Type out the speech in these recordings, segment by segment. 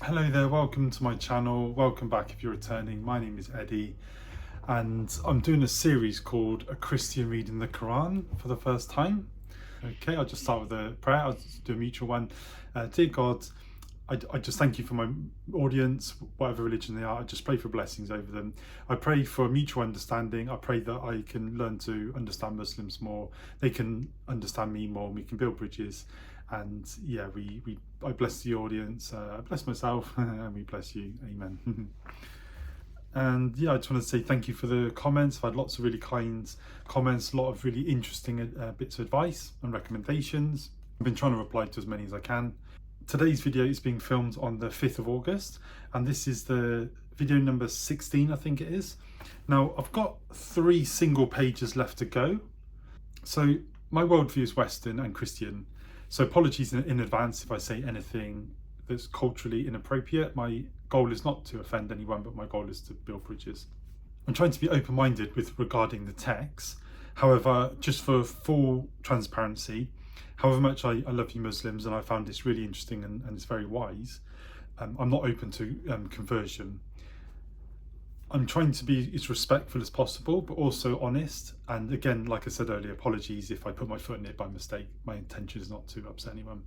Hello there, welcome to my channel. Welcome back if you're returning. My name is Eddie and I'm doing a series called A Christian Reading the Quran for the first time. Okay, I'll just start with a prayer. I'll just do a mutual one. Dear God, I just thank you for my audience, whatever religion they are. I just pray for blessings over them. I pray for mutual understanding. I pray that I can learn to understand Muslims more. They can understand me more. And we can build bridges. And yeah, I bless the audience. I bless myself, and we bless you. Amen. And yeah, I just want to say thank you for the comments. I've had lots of really kind comments, a lot of really interesting bits of advice and recommendations. I've been trying to reply to as many as I can. Today's video is being filmed on the 5th of August, and this is the video number 16, I think it is. Now, I've got 3 single pages left to go. So my worldview is Western and Christian. So apologies in advance if I say anything that's culturally inappropriate. My goal is not to offend anyone, but my goal is to build bridges. I'm trying to be open-minded regarding the text. However, just for full transparency, however much I love you Muslims and I found this really interesting and it's very wise, I'm not open to conversion. I'm trying to be as respectful as possible, but also honest. And again, like I said earlier, apologies if I put my foot in it by mistake. My intention is not to upset anyone.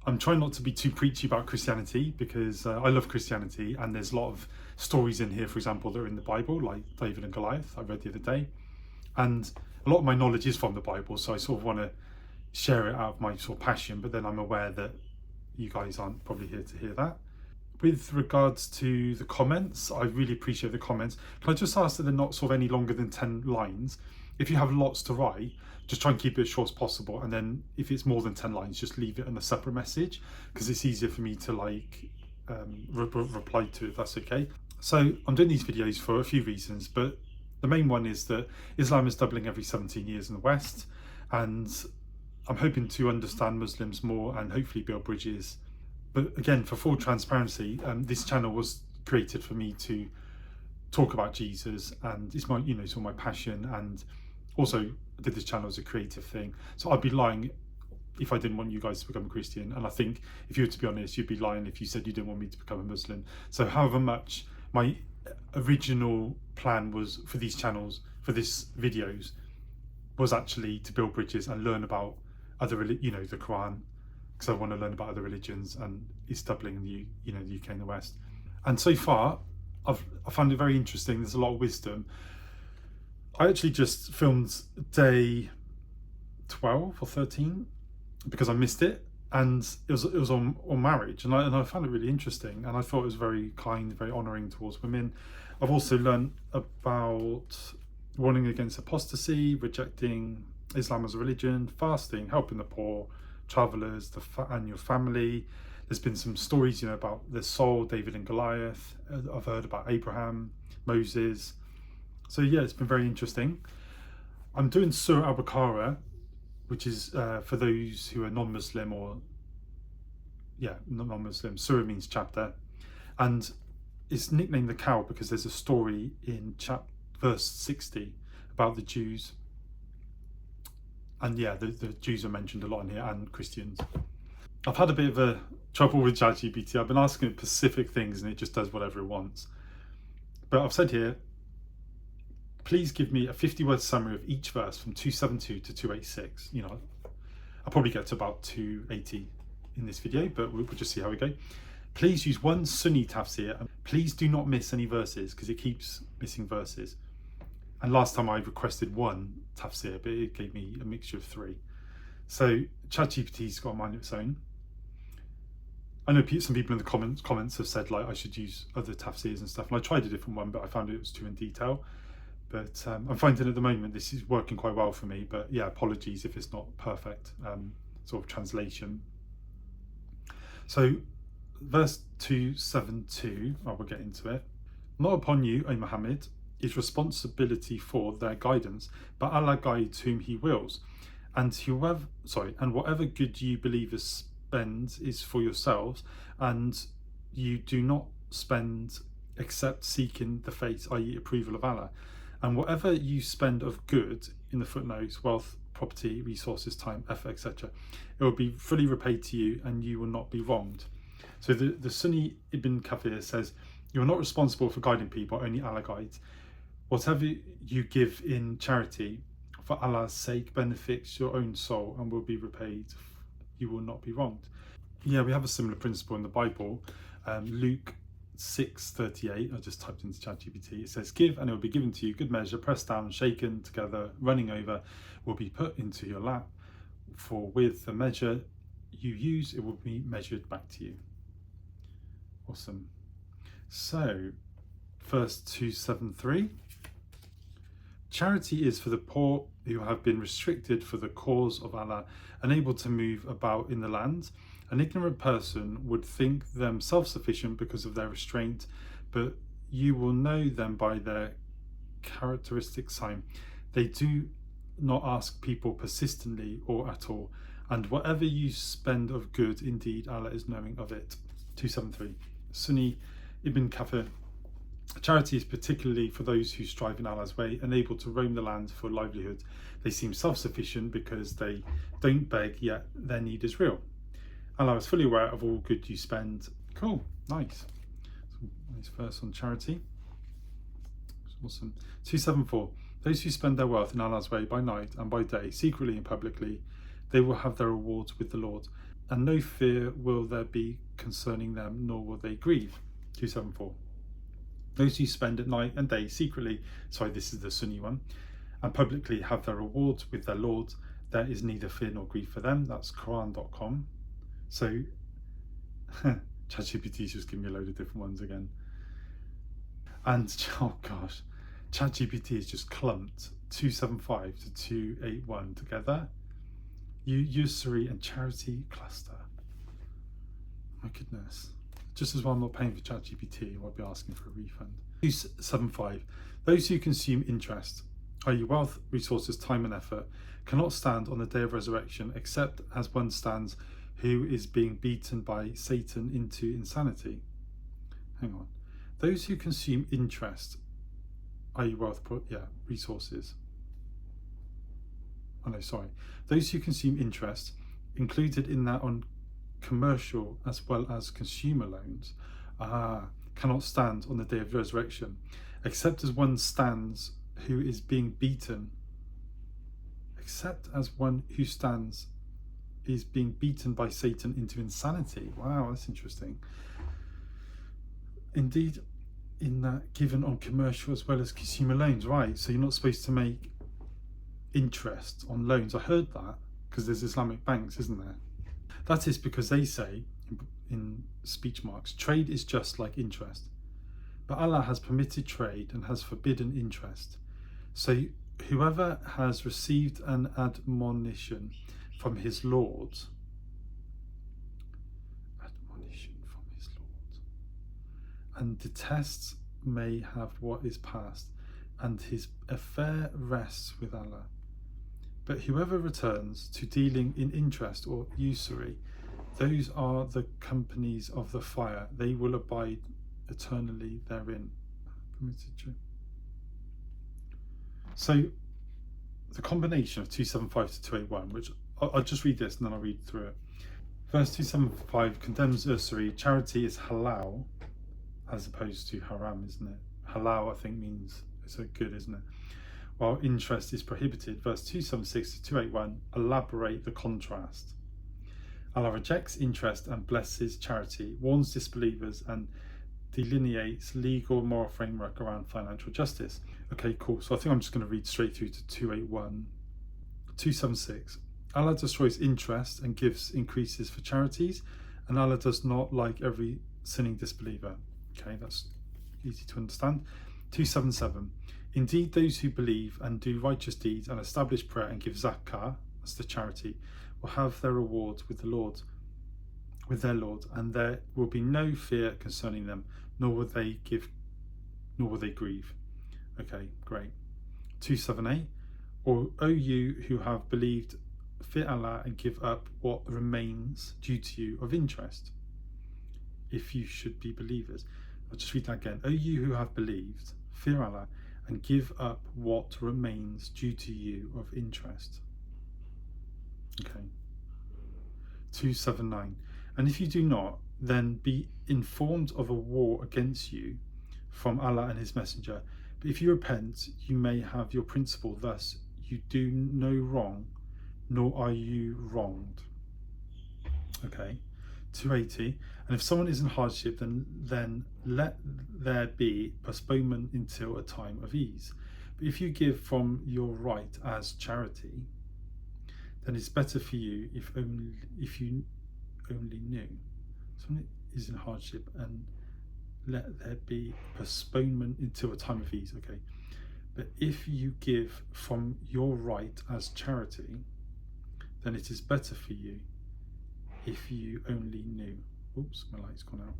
I'm trying not to be too preachy about Christianity because I love Christianity, and there's a lot of stories in here, for example, that are in the Bible, like David and Goliath I read the other day. And a lot of my knowledge is from the Bible, so I sort of want to share it out of my sort of passion, but then I'm aware that you guys aren't probably here to hear that. With regards to the comments, I really appreciate the comments. Can I just ask that they're not sort of any longer than 10 lines? If you have lots to write, just try and keep it as short as possible. And then if it's more than 10 lines, just leave it in a separate message, because it's easier for me to reply to it, if that's okay. So I'm doing these videos for a few reasons, but the main one is that Islam is doubling every 17 years in the West. And I'm hoping to understand Muslims more and hopefully build bridges. But again, for full transparency, this channel was created for me to talk about Jesus, and it's my, sort of my passion. And also, I did this channel as a creative thing. So I'd be lying if I didn't want you guys to become a Christian. And I think if you were to be honest, you'd be lying if you said you didn't want me to become a Muslim. So however much my original plan was for these channels, for this videos, was actually to build bridges and learn about other, the Quran, because I want to learn about other religions, and it's doubling in the UK and the West. And so far, I found it very interesting. There's a lot of wisdom. I actually just filmed day 12 or 13 because I missed it, and it was on marriage, and I found it really interesting, and I thought it was very kind, very honouring towards women. I've also learned about warning against apostasy, rejecting Islam as a religion, fasting, helping the poor, travellers, and your family. There's been some stories, about the soul, David and Goliath. I've heard about Abraham, Moses. So yeah, it's been very interesting. I'm doing Surah Al-Baqarah, which is for those who are non-Muslim non-Muslim. Surah means chapter, and it's nicknamed the cow because there's a story in verse 60 about the Jews. And yeah, the Jews are mentioned a lot in here, and Christians. I've had a bit of a trouble with ChatGPT. I've been asking it specific things and it just does whatever it wants. But I've said here, please give me a 50-word summary of each verse from 272 to 286. I'll probably get to about 280 in this video, but we'll just see how we go. Please use one Sunni tafsir, and please do not miss any verses because it keeps missing verses. And last time I requested one tafsir, but it gave me a mixture of 3. So ChatGPT's got a mind of its own. I know some people in the comments have said I should use other tafsirs and stuff, and I tried a different one, but I found it was too in detail. But I'm finding at the moment this is working quite well for me. But yeah, apologies if it's not perfect sort of translation. So verse 272, I will get into it. Not upon you, O Muhammad, is responsibility for their guidance, but Allah guides whom He wills, and whatever good you believers spend is for yourselves, and you do not spend except seeking the face, i.e. approval of Allah. And whatever you spend of good, in the footnotes, wealth, property, resources, time, effort, etc., it will be fully repaid to you, and you will not be wronged. So the Sunni Ibn Kathir says, "You are not responsible for guiding people, only Allah guides. Whatever you give in charity, for Allah's sake, benefits your own soul and will be repaid. You will not be wronged." Yeah, we have a similar principle in the Bible. Luke 6:38, I just typed into ChatGPT. It says, "Give and it will be given to you, good measure, pressed down, shaken together, running over, will be put into your lap. For with the measure you use, it will be measured back to you." Awesome. So, verse 273. Charity is for the poor who have been restricted for the cause of Allah, unable to move about in the land. An ignorant person would think them self-sufficient because of their restraint, but you will know them by their characteristic sign. They do not ask people persistently or at all, and whatever you spend of good, indeed Allah is knowing of it. 273. Sunni Ibn Kathir. Charity is particularly for those who strive in Allah's way, unable to roam the land for livelihood. They seem self-sufficient because they don't beg, yet their need is real. Allah is fully aware of all good you spend. Cool, nice. Nice verse on charity. Awesome. 274. Those who spend their wealth in Allah's way by night and by day, secretly and publicly, they will have their rewards with the Lord, and no fear will there be concerning them, nor will they grieve. 274. Those who spend at night and day secretly, sorry, this is the Sunni one, and publicly have their rewards with their Lord, there is neither fear nor grief for them. That's Quran.com. So, ChatGPT's just giving me a load of different ones again. And, oh gosh, ChatGPT has just clumped 275 to 281 together. Usury and charity cluster. My goodness. Just as well I'm not paying for ChatGPT, I'll be asking for a refund. 275. Those who consume interest, i.e. wealth, resources, time and effort, cannot stand on the day of resurrection except as one stands who is being beaten by Satan into insanity. Hang on. Those who consume interest, i.e. wealth, resources. Oh no, sorry. Those who consume interest, included in that on commercial as well as consumer loans, cannot stand on the day of resurrection, except as one stands who is being beaten, except as one who stands is being beaten by Satan into insanity. Wow, that's interesting. Indeed, in that given on commercial as well as consumer loans, right? So you're not supposed to make interest on loans. I heard that because there's Islamic banks, isn't there? That is because they say, in speech marks, trade is just like interest. But Allah has permitted trade and has forbidden interest. So whoever has received an admonition from his Lord, and detests may have what is past, and his affair rests with Allah. But whoever returns to dealing in interest or usury, those are the companies of the fire. They will abide eternally therein. So the combination of 275 to 281, which I'll just read this and then I'll read through it. Verse 275 condemns usury. Charity is halal as opposed to haram, isn't it? Halal, I think, means it's a good, isn't it? While interest is prohibited. Verse 276 to 281 elaborate the contrast. Allah rejects interest and blesses charity, warns disbelievers and delineates legal moral framework around financial justice. Okay, cool. So I think I'm just going to read straight through to 281. 276. Allah destroys interest and gives increases for charities, and Allah does not like every sinning disbeliever. Okay, that's easy to understand. 277. Indeed, those who believe and do righteous deeds and establish prayer and give zakah, that's the charity, will have their rewards with the Lord, with their Lord, and there will be no fear concerning them, nor will they grieve. Okay, great. 278. Or, O you who have believed, fear Allah and give up what remains due to you of interest, if you should be believers. I'll just read that again. O you who have believed, fear Allah and give up what remains due to you of interest. Okay. 279. And if you do not, then be informed of a war against you from Allah and his messenger. But if you repent, you may have your principle. Thus, you do no wrong, nor are you wronged. Okay, 280. And if someone is in hardship, then let there be postponement until a time of ease. But if you give from your right as charity, then it's better for you if you only knew. Someone is in hardship, and let there be postponement until a time of ease. Okay, but if you give from your right as charity, then it is better for you if you only knew. Oops, my light's gone out.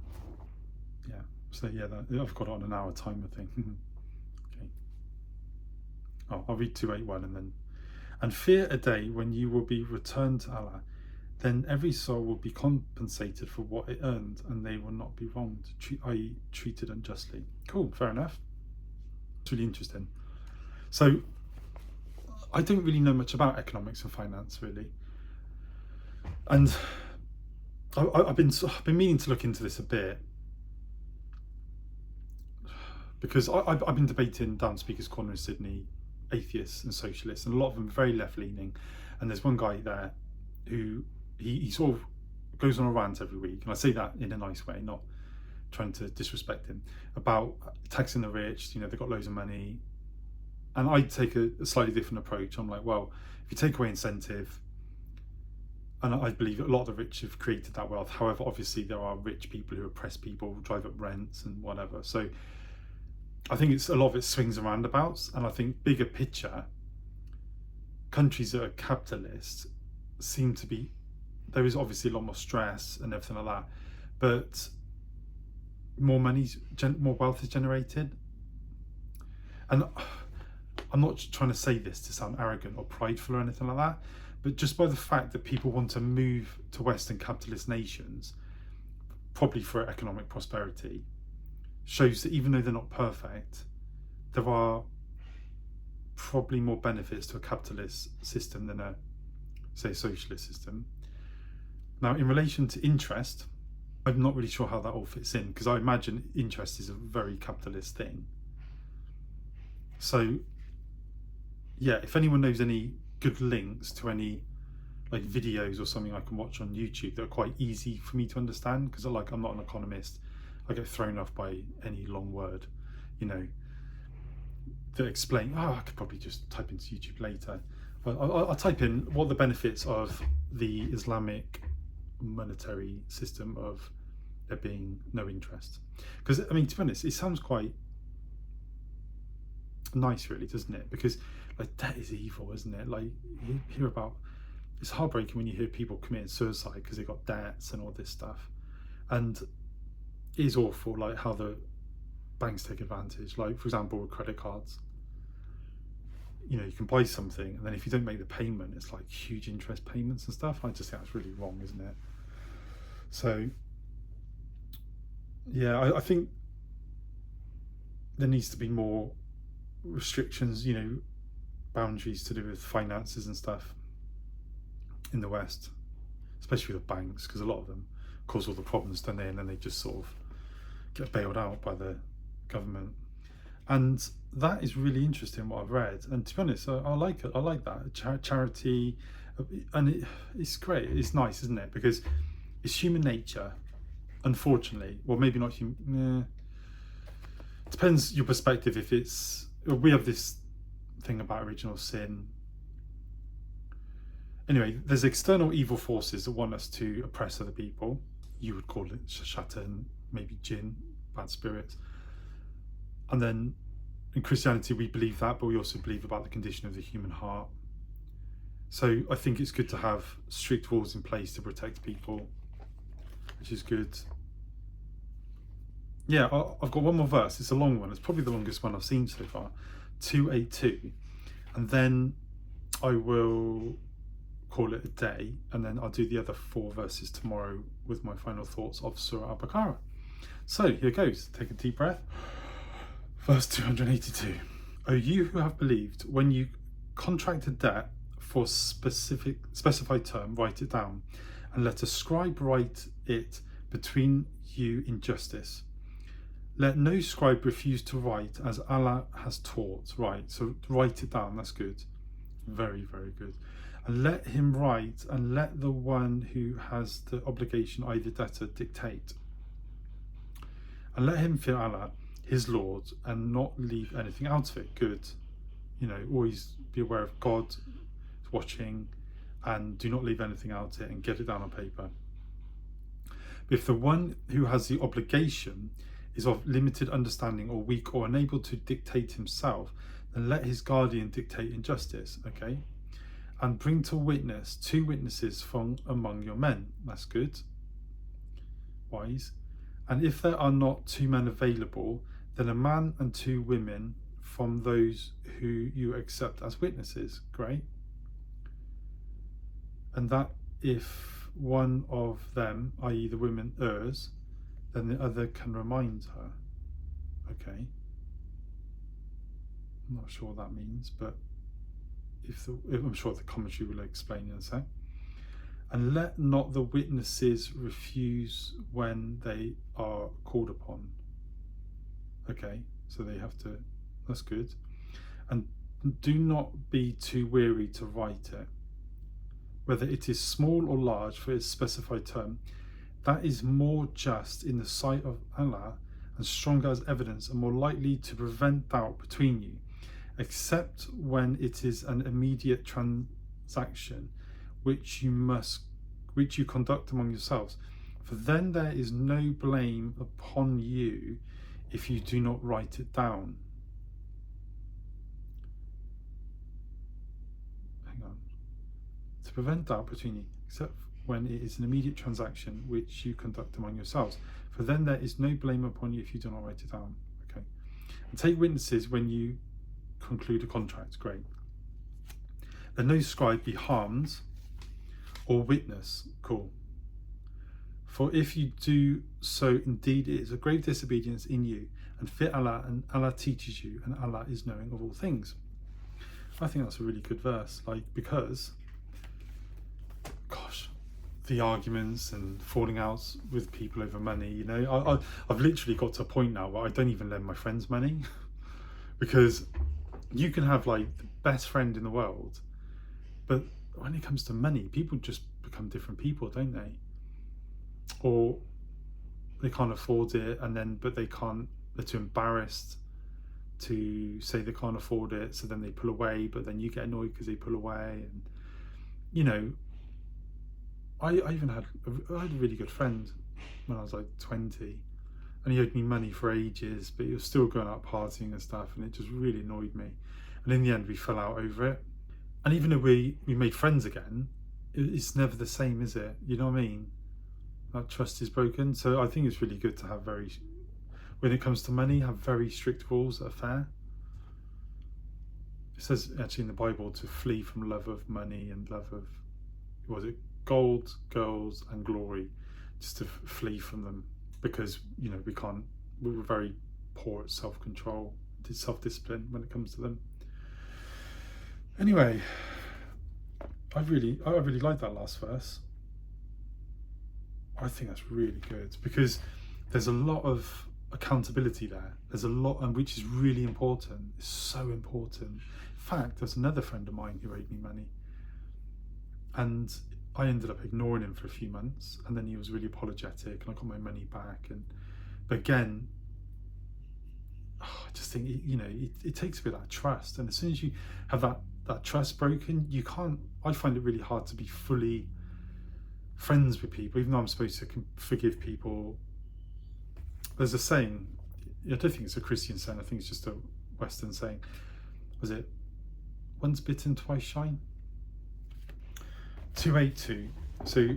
Yeah, so yeah, I've got it on an hour timer thing. Okay. Oh, I'll read 281 and fear a day when you will be returned to Allah. Then every soul will be compensated for what it earned, and they will not be wronged, i.e. treated unjustly. Cool, fair enough. It's really interesting. So I don't really know much about economics and finance, really. And I've been meaning to look into this a bit, because I've been debating down Speaker's Corner in Sydney, atheists and socialists, and a lot of them very left-leaning. And there's one guy there who he sort of goes on a rant every week, and I say that in a nice way, not trying to disrespect him, about taxing the rich. You know, they've got loads of money. And I take a slightly different approach. I'm like, well, if you take away incentive, and I believe a lot of the rich have created that wealth. However, obviously there are rich people who oppress people, drive up rents and whatever. So I think a lot of it swings and roundabouts. And I think bigger picture, countries that are capitalist seem to be, there is obviously a lot more stress and everything like that, but more wealth is generated. And I'm not trying to say this to sound arrogant or prideful or anything like that, but just by the fact that people want to move to Western capitalist nations, probably for economic prosperity, shows that even though they're not perfect, there are probably more benefits to a capitalist system than a, say, socialist system. Now, in relation to interest, I'm not really sure how that all fits in, because I imagine interest is a very capitalist thing. So yeah, if anyone knows any good links to any like videos or something I can watch on YouTube that are quite easy for me to understand, because I'm not an economist, I get thrown off by any long word, you know, that explain, I could probably just type into YouTube later. But I'll type in what the benefits of the Islamic monetary system of there being no interest. Because, I mean, to be honest, it sounds quite nice, really, doesn't it? Because like debt is evil, isn't it? Like you hear about, it's heartbreaking when you hear people committing suicide because they got debts and all this stuff, and it is awful, like how the banks take advantage. Like, for example, with credit cards, you know, you can buy something and then if you don't make the payment, it's like huge interest payments and stuff. I just think that's really wrong, isn't it? So yeah, I think there needs to be more restrictions, you know, boundaries to do with finances and stuff in the West, especially with banks, because a lot of them cause all the problems, don't they? And then they just sort of get bailed out by the government. And that is really interesting, what I've read. And to be honest, I like it. I like that charity, and it's great. It's nice, isn't it? Because it's human nature, unfortunately. Well, maybe not human. Depends your perspective. If it's, we have this thing about original sin. Anyway, there's external evil forces that want us to oppress other people. You would call it shaitan, maybe jinn, bad spirits. And then in Christianity, we believe that, but we also believe about the condition of the human heart. So I think it's good to have strict rules in place to protect people, which is good. Yeah, I've got one more verse. It's a long one. It's probably the longest one I've seen so far. 282. And then I will call it a day, and then I'll do the other 4 verses tomorrow with my final thoughts of Surah Al-Baqarah. So here goes. Take a deep breath. Verse 282. O you who have believed, when you contract a debt for specified term, write it down, and let a scribe write it between you in justice. Let no scribe refuse to write as Allah has taught. Right, so write it down, that's good. Very, very good. And let him write, and let the one who has the obligation, i.e. the debtor, dictate. And let him fear Allah, his Lord, and not leave anything out of it. Good. Always be aware of God watching, and do not leave anything out of it, and get it down on paper. But if the one who has the obligation is of limited understanding or weak or unable to dictate himself, then let his guardian dictate in justice. Okay? And bring to witness 2 witnesses from among your men. That's good. Wise. And if there are not 2 men available, then a man and 2 women from those who you accept as witnesses. Great. And that if one of them, i.e. the women, errs, then the other can remind her. Okay. I'm not sure what that means, but I'm sure the commentary will explain in a sec. And let not the witnesses refuse when they are called upon. Okay, so they have to, that's good. And do not be too weary to write it, whether it is small or large for its specified term. That is more just in the sight of Allah and stronger as evidence and more likely to prevent doubt between you, except when it is an immediate transaction which you conduct among yourselves. For then there is no blame upon you if you do not write it down. Hang on. To prevent doubt between you, except when it is an immediate transaction which you conduct among yourselves. For then there is no blame upon you if you do not write it down. Okay. And take witnesses when you conclude a contract. Great. Let no scribe be harmed or witness. Cool. For if you do so, indeed it is a grave disobedience in you, and fear Allah, and Allah teaches you, and Allah is knowing of all things. I think that's a really good verse, because gosh, the arguments and falling outs with people over money, I've literally got to a point now where I don't even lend my friends money because you can have the best friend in the world, but when it comes to money, people just become different people, don't they? Or they can't afford it, but they're too embarrassed to say they can't afford it, so then they pull away, but then you get annoyed because they pull away. And I had a really good friend when I was 20, and he owed me money for ages, but he was still going out partying and stuff, and it just really annoyed me. And in the end, we fell out over it. And even though we made friends again, it's never the same, is it? You know what I mean? That trust is broken. So I think it's really good to have when it comes to money, have very strict rules that are fair. It says actually in the Bible to flee from love of money and love of, gold, girls and glory, just to flee from them, because we're very poor at self-control, self-discipline when it comes to them. Anyway, I really like that last verse. I think that's really good because there's a lot of accountability there. There's a lot, and which is really important. It's so important. In fact, there's another friend of mine who owed me money, and I ended up ignoring him for a few months, and then he was really apologetic, and I got my money back. But again, I just think it takes a bit of that trust, and as soon as you have that trust broken, you can't. I find it really hard to be fully friends with people, even though I'm supposed to forgive people. There's a saying, I don't think it's a Christian saying, I think it's just a Western saying. Was it once bitten, twice shy? 282. So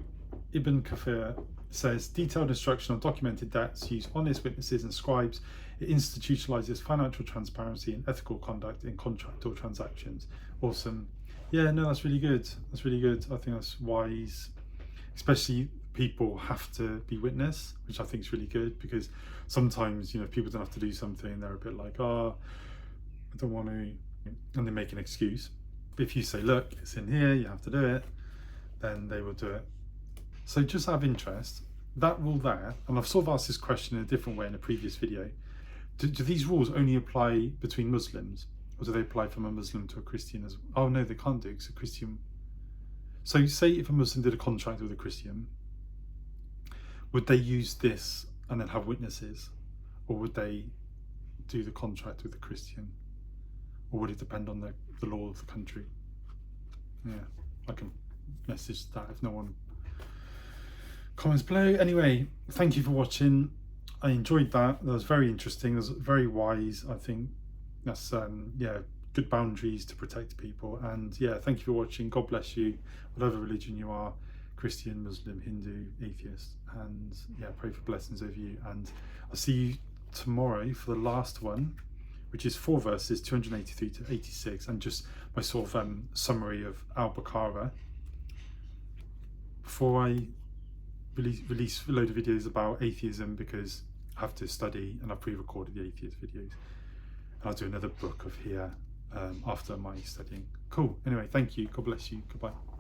Ibn Kathir says, detailed instruction on documented debts, use honest witnesses and scribes. It institutionalizes financial transparency and ethical conduct in contract or transactions. Awesome. Yeah, no, that's really good. That's really good. I think that's wise. Especially people have to be witness, which I think is really good, because sometimes, people don't have to do something, they're a bit like, I don't want to, and they make an excuse. But if you say, look, it's in here, you have to do it, then they will do it. So just out of interest, that rule there, and I've sort of asked this question in a different way in a previous video, do these rules only apply between Muslims, or do they apply from a Muslim to a Christian as well? Oh no, they can't do, because a Christian. So say if a Muslim did a contract with a Christian, would they use this and then have witnesses, or would they do the contract with the Christian, or would it depend on the law of the country? Yeah, I can message that if no one comments below. Anyway, thank you for watching. I enjoyed that. That was very interesting. That was very wise. I think that's yeah, good boundaries to protect people. And yeah, thank you for watching. God bless you, whatever religion you are, Christian, Muslim, Hindu, atheist. And yeah, pray for blessings over you. And I'll see you tomorrow for the last one, which is 4 verses 283 to 86, and just my sort of summary of Al-Baqarah before I release a load of videos about atheism, because I have to study and I've pre-recorded the atheist videos, and I'll do another book of here after my studying. Cool. Anyway, thank you. God bless you. Goodbye.